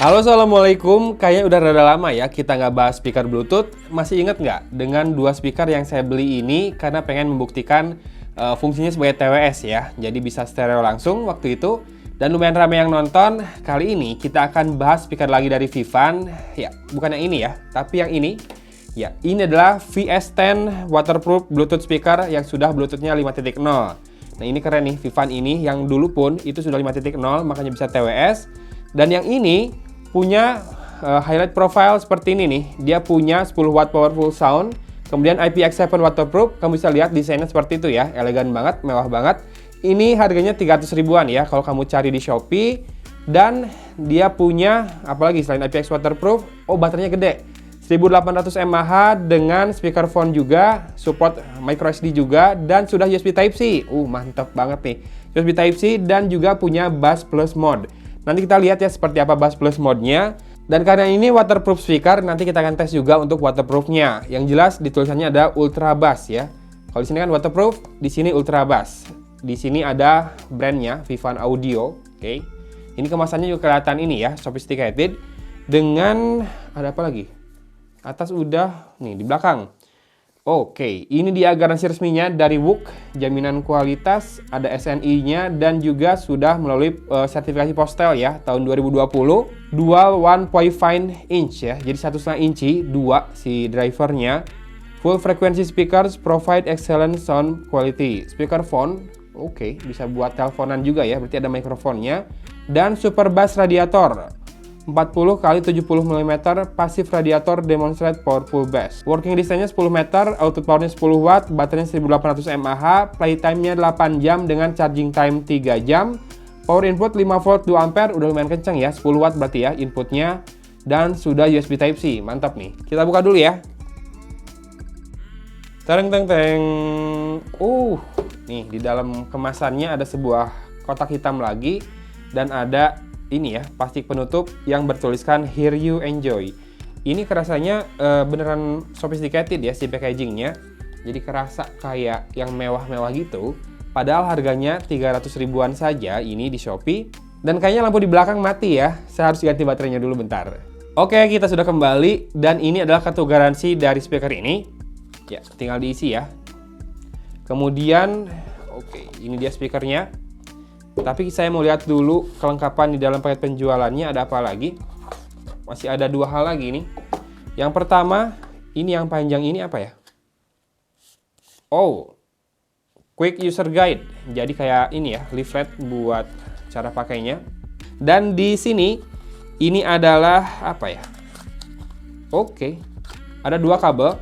Halo, assalamualaikum. Kayaknya udah rada lama ya kita nggak bahas speaker Bluetooth. Masih inget nggak dengan dua speaker yang saya beli ini karena pengen membuktikan fungsinya sebagai TWS ya. Jadi bisa stereo langsung waktu itu. Dan lumayan ramai yang nonton. Kali ini kita akan bahas speaker lagi dari Vivan. Ya, bukan yang ini ya, tapi yang ini. Ya, ini adalah VS10 waterproof Bluetooth speaker yang sudah Bluetooth-nya 5.0. Nah, ini keren nih, Vivan ini yang dulu pun itu sudah 5.0, makanya bisa TWS. Dan yang ini punya highlight profile seperti ini nih. Dia punya 10 watt powerful sound, kemudian IPX7 waterproof. Kamu bisa lihat desainnya seperti itu ya, elegan banget, mewah banget. Ini harganya 300 ribuan ya kalau kamu cari di Shopee. Dan dia punya apalagi selain IPX waterproof, baterainya gede. 1800 mAh dengan speakerphone juga, support microSD juga, dan sudah USB Type-C. Mantap banget nih. USB Type-C dan juga punya Bass Plus mode. Nanti kita lihat ya seperti apa Bass Plus mode-nya. Dan karena ini waterproof speaker, nanti kita akan tes juga untuk waterproof-nya. Yang jelas di tulisannya ada Ultra Bass ya. Kalau di sini kan waterproof, di sini Ultra Bass. Di sini ada brandnya, Vivan Audio. Oke. Ini kemasannya juga kelihatan ini ya, sophisticated. Dengan ada apa lagi? Atas udah, nih di belakang. Oke, ini dia garansi resminya dari WOOC, jaminan kualitas, ada SNI-nya dan juga sudah melalui sertifikasi Postel ya, tahun 2020. Dual 1.5 inch ya, jadi 1,5 inci, dua si drivernya. Full frequency speakers provide excellent sound quality. Speakerphone, oke, bisa buat teleponan juga ya, berarti ada mikrofonnya. Dan super bass radiator. 40 x 70 mm pasif radiator demonstrate powerful bass. Working distance-nya 10 meter, output power-nya 10 watt, baterainya 1800 mAh, playtime-nya 8 jam dengan charging time 3 jam. Power input 5 volt 2 ampere, udah lumayan kenceng ya, 10 watt berarti ya inputnya. Dan sudah USB Type-C, mantap nih. Kita buka dulu ya. Teng teng teng. Nih di dalam kemasannya ada sebuah kotak hitam lagi dan ada ini ya, plastik penutup yang bertuliskan Hear You Enjoy. Ini kerasanya beneran sophisticated ya si packagingnya. Jadi kerasa kayak yang mewah-mewah gitu. Padahal harganya 300 ribuan saja ini di Shopee. Dan kayaknya lampu di belakang mati ya. Saya harus ganti baterainya dulu bentar. Oke, kita sudah kembali. Dan ini adalah kartu garansi dari speaker ini. Ya, tinggal diisi ya. Kemudian, ini dia speakernya. Tapi saya mau lihat dulu kelengkapan di dalam paket penjualannya ada apa lagi. Masih ada dua hal lagi nih. Yang pertama, ini yang panjang ini apa ya? Quick User Guide. Jadi kayak ini ya, leaflet buat cara pakainya. Dan di sini, ini adalah apa ya? Ada dua kabel.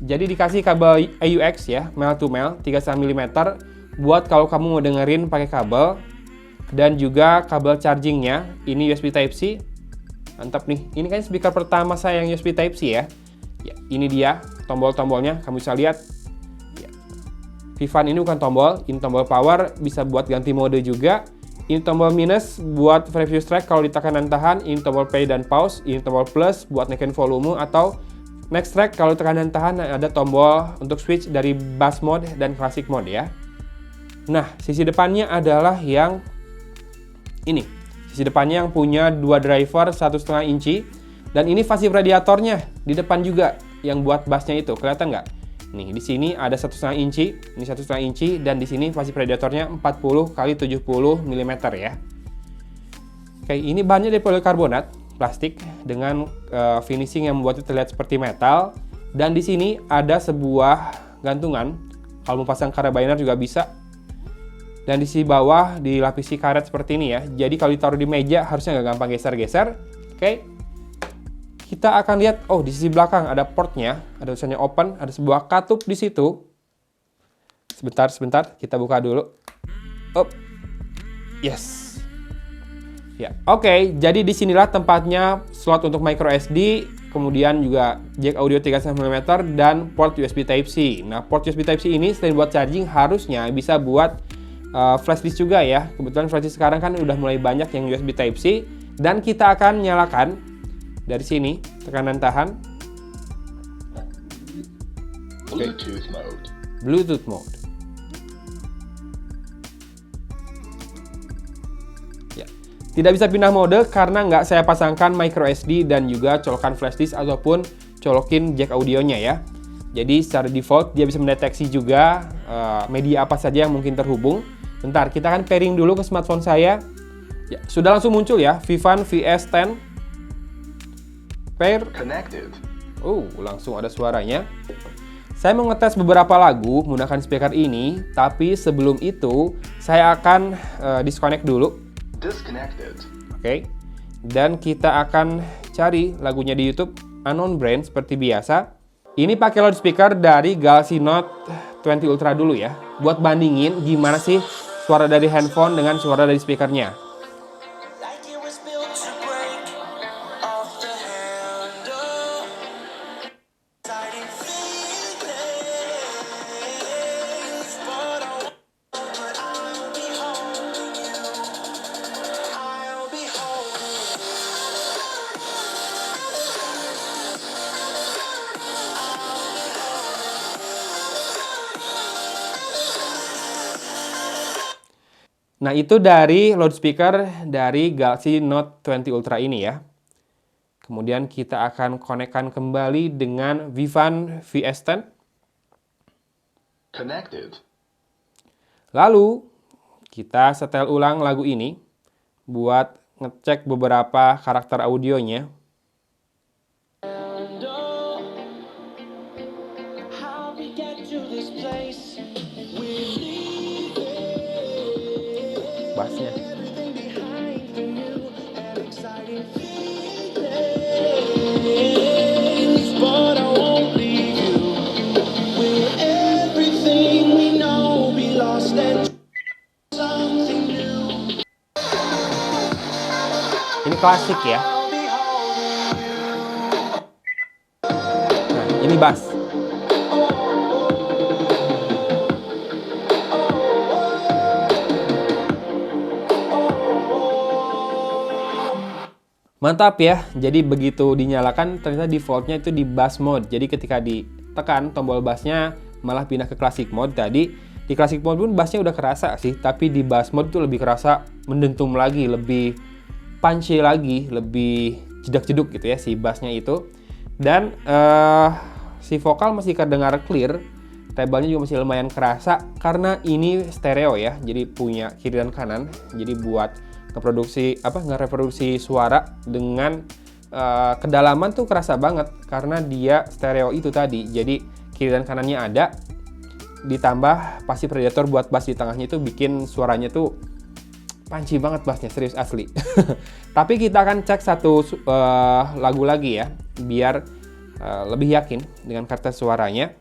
Jadi dikasih kabel AUX ya, male to male, 3,5 mm. Buat kalau kamu mau dengerin pakai kabel. Dan juga kabel chargingnya. Ini USB Type-C. Mantap nih. Ini kan speaker pertama saya yang USB Type-C ya. Ini dia tombol-tombolnya. Kamu bisa lihat. Vivan ini bukan tombol. Ini tombol power. Bisa buat ganti mode juga. Ini tombol minus buat previous track kalau ditekan dan tahan. Ini tombol play dan pause. Ini tombol plus buat naikin volume atau next track kalau tekan dan tahan. Ada tombol untuk switch dari bass mode dan classic mode ya. Nah, sisi depannya adalah yang ini. Sisi depannya yang punya dua driver 1,5 inci. Dan ini pasif radiatornya di depan juga yang buat bassnya itu. Kelihatan nggak? Nih, di sini ada 1,5 inci. Ini 1,5 inci. Dan di sini pasif radiatornya 40 x 70 mm ya. Ini bahannya dari polikarbonat plastik dengan finishing yang membuatnya terlihat seperti metal. Dan di sini ada sebuah gantungan. Kalau mau pasang karabiner juga bisa. Dan di sisi bawah dilapisi karet seperti ini ya. Jadi kalau ditaruh di meja harusnya nggak gampang geser-geser. Kita akan lihat, di sisi belakang ada portnya, ada tulisannya open, ada sebuah katup di situ. Sebentar, kita buka dulu. Yes. Ya, jadi disinilah tempatnya slot untuk micro SD, kemudian juga jack audio 3,5 mm dan port USB Type-C. Nah, port USB Type-C ini selain buat charging harusnya bisa buat flash disk juga ya. Kebetulan flash disk sekarang kan udah mulai banyak yang USB Type-C. Dan kita akan nyalakan dari sini, tekan dan tahan. Bluetooth mode. Tidak bisa pindah mode karena nggak saya pasangkan micro SD dan juga colokan flash disk ataupun colokin jack audionya ya. Jadi secara default dia bisa mendeteksi juga media apa saja yang mungkin terhubung. Bentar, kita akan pairing dulu ke smartphone saya. Ya, sudah langsung muncul ya, Vivan VS10 pair Connected. Langsung ada suaranya. Saya mau ngetes beberapa lagu menggunakan speaker ini, tapi sebelum itu saya akan disconnect dulu. Disconnected. Oke. Dan kita akan cari lagunya di YouTube, Unknown Brain seperti biasa. Ini pakai loudspeaker dari Galaxy Note 20 Ultra dulu ya. Buat bandingin gimana sih suara dari handphone dengan suara dari speakernya. Nah, itu dari loudspeaker dari Galaxy Note 20 Ultra ini ya. Kemudian kita akan konekkan kembali dengan Vivan VS10. Connected. Lalu, kita setel ulang lagu ini buat ngecek beberapa karakter audionya. Bassnya. Ini klasik ya. Nah, ini bass. Mantap ya, jadi begitu dinyalakan ternyata defaultnya itu di bass mode. Jadi ketika ditekan tombol bassnya malah pindah ke classic mode. Tadi di classic mode pun bassnya udah kerasa sih, tapi di bass mode itu lebih kerasa mendentum lagi, lebih punchy lagi, lebih jedak-jeduk gitu ya si bassnya itu. Dan si vokal masih kedengar clear, treble-nya juga masih lumayan kerasa karena ini stereo ya, jadi punya kiri dan kanan. Jadi buat ngereproduksi suara dengan kedalaman tuh kerasa banget karena dia stereo itu tadi. Jadi kiri dan kanannya ada, ditambah pasti predator buat bass di tengahnya itu bikin suaranya tuh punchy banget bassnya, serius asli. Tapi kita akan cek satu lagu lagi ya, biar lebih yakin dengan karakter suaranya.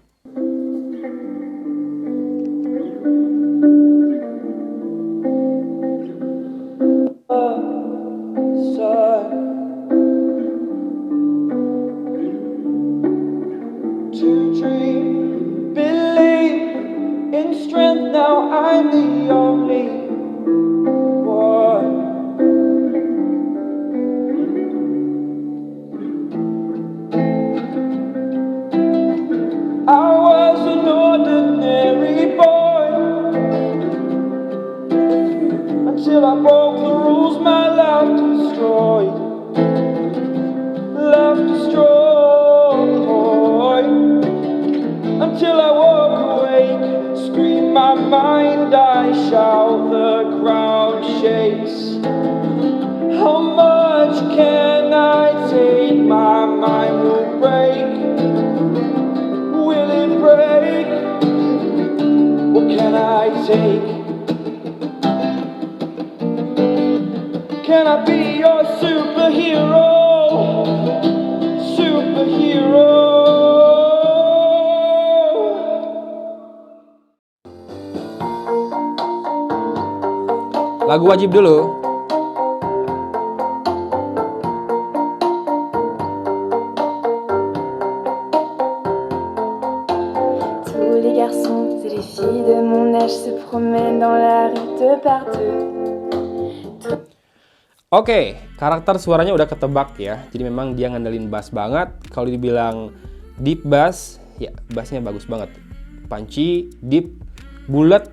Till I broke the rules, my love destroyed. Love destroyed. Until I walk awake, scream my mind, I shout, the ground shakes. How much can I take? My mind will break. Will it break? What can I take? Can I be your superhero? Superhero. Lagu wajib dulu. Tous les garçons et les filles de mon âge se promènent dans la rue de partout. Oke, karakter suaranya udah ketebak ya. Jadi memang dia ngandelin bass banget. Kalau dibilang deep bass, ya bassnya bagus banget. Punchy, deep, bulat,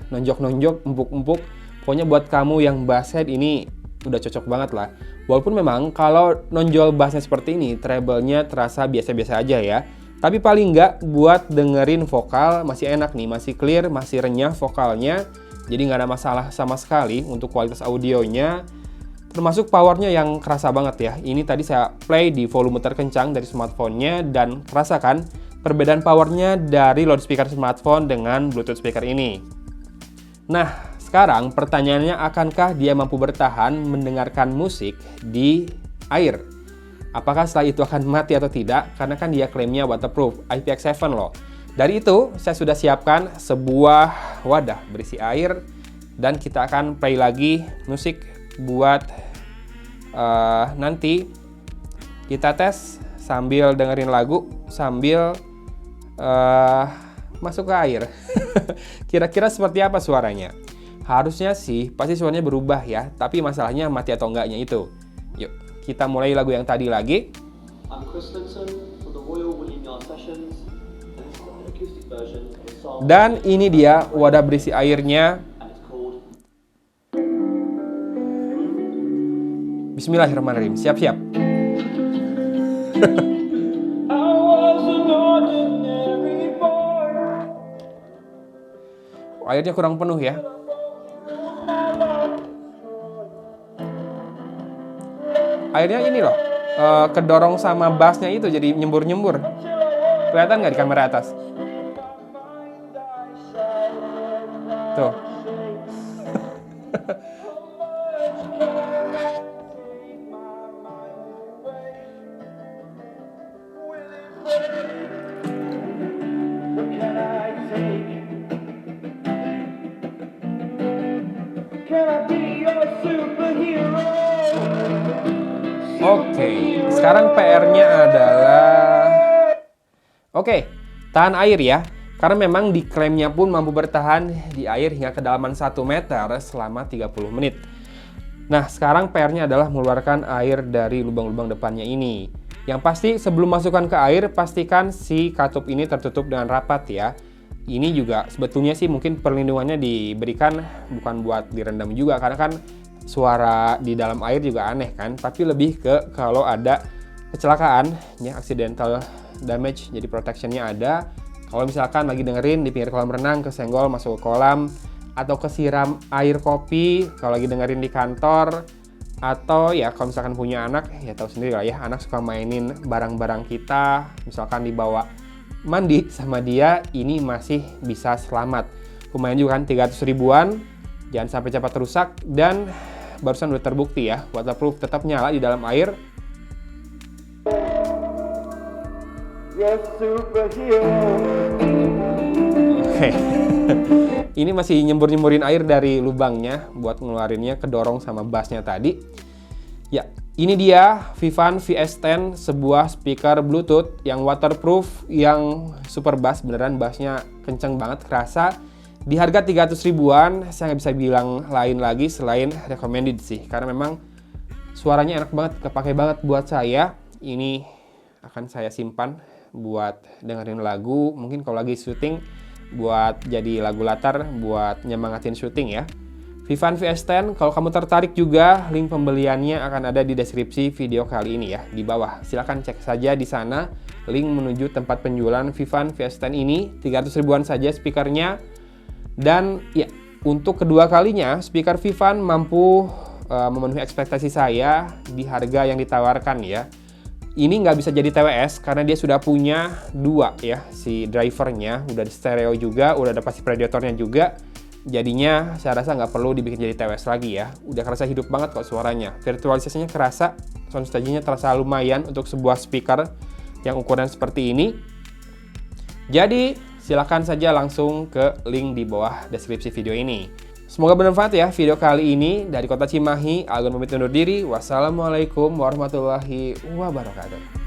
nonjok-nonjok, empuk-empuk. Pokoknya buat kamu yang basshead ini udah cocok banget lah. Walaupun memang kalau nonjol bassnya seperti ini, treble-nya terasa biasa-biasa aja ya. Tapi paling nggak buat dengerin vokal masih enak nih, masih clear, masih renyah vokalnya. Jadi nggak ada masalah sama sekali untuk kualitas audionya. Termasuk powernya yang kerasa banget ya. Ini tadi saya play di volume terkencang dari smartphone-nya dan rasakan perbedaan powernya dari loudspeaker smartphone dengan Bluetooth speaker ini. Nah, sekarang pertanyaannya, akankah dia mampu bertahan mendengarkan musik di air? Apakah setelah itu akan mati atau tidak? Karena kan dia klaimnya waterproof, IPX7 loh. Dari itu, saya sudah siapkan sebuah wadah berisi air dan kita akan play lagi musik buat nanti kita tes sambil dengerin lagu sambil masuk ke air. Kira-kira seperti apa suaranya? Harusnya sih pasti suaranya berubah ya, tapi masalahnya mati atau enggaknya itu. Yuk, kita mulai lagu yang tadi lagi. I'm Chris Linton from the Royal William Yard Sessions, and this is an acoustic version of a song. Dan ini dia wadah berisi airnya. And it's called Bismillahirrahmanirrahim. Siap-siap. I was an ordinary boy. Airnya kurang penuh ya. Airnya ini loh, kedorong sama bassnya itu jadi nyembur-nyembur. Kelihatan nggak di kamera atas? Tuh. Can I be your superhero? Oke, sekarang PR-nya adalah tahan air ya. Karena memang diklaimnya pun mampu bertahan di air hingga kedalaman 1 meter selama 30 menit. Nah, sekarang PR-nya adalah mengeluarkan air dari lubang-lubang depannya ini. Yang pasti sebelum masukkan ke air, pastikan si katup ini tertutup dengan rapat ya. Ini juga sebetulnya sih mungkin perlindungannya diberikan bukan buat direndam juga, karena kan suara di dalam air juga aneh kan, tapi lebih ke kalau ada kecelakaan ya, accidental damage, jadi protectionnya ada. Kalau misalkan lagi dengerin di pinggir kolam renang, kesenggol masuk ke kolam, atau kesiram air kopi kalau lagi dengerin di kantor, atau ya kalau misalkan punya anak, ya tahu sendiri lah ya, anak suka mainin barang-barang kita, misalkan dibawa mandi sama dia, ini masih bisa selamat. Lumayan juga kan, 300 ribuan, jangan sampai cepat rusak, dan barusan udah terbukti ya, waterproof, tetap nyala di dalam air. Yes, superhero. Oke. Ini masih nyembur-nyemburin air dari lubangnya buat ngeluarinnya, kedorong sama bassnya tadi. Ya, ini dia Vivan VS10, sebuah speaker Bluetooth yang waterproof, yang super bass, beneran bassnya kenceng banget, kerasa. Di harga 300 ribuan, saya nggak bisa bilang lain lagi selain recommended sih. Karena memang suaranya enak banget, kepake banget buat saya. Ini akan saya simpan buat dengerin lagu, mungkin kalau lagi syuting, buat jadi lagu latar, buat nyemangatin syuting ya. Vivan VS10, kalau kamu tertarik juga, link pembeliannya akan ada di deskripsi video kali ini ya, di bawah. Silahkan cek saja di sana, link menuju tempat penjualan Vivan VS10 ini, 300 ribuan saja speakernya. Dan ya, untuk kedua kalinya, speaker Vivan mampu memenuhi ekspektasi saya di harga yang ditawarkan ya. Ini nggak bisa jadi TWS karena dia sudah punya 2 ya, si drivernya, udah di stereo juga, udah ada passive predatornya juga. Jadinya saya rasa nggak perlu dibikin jadi TWS lagi ya. Udah kerasa hidup banget kok suaranya. Virtualisasinya kerasa, soundstage-nya terasa lumayan untuk sebuah speaker yang ukuran seperti ini. Jadi silahkan saja langsung ke link di bawah deskripsi video ini. Semoga bermanfaat ya video kali ini. Dari Kota Cimahi, Agun pamit undur diri. Wassalamualaikum warahmatullahi wabarakatuh.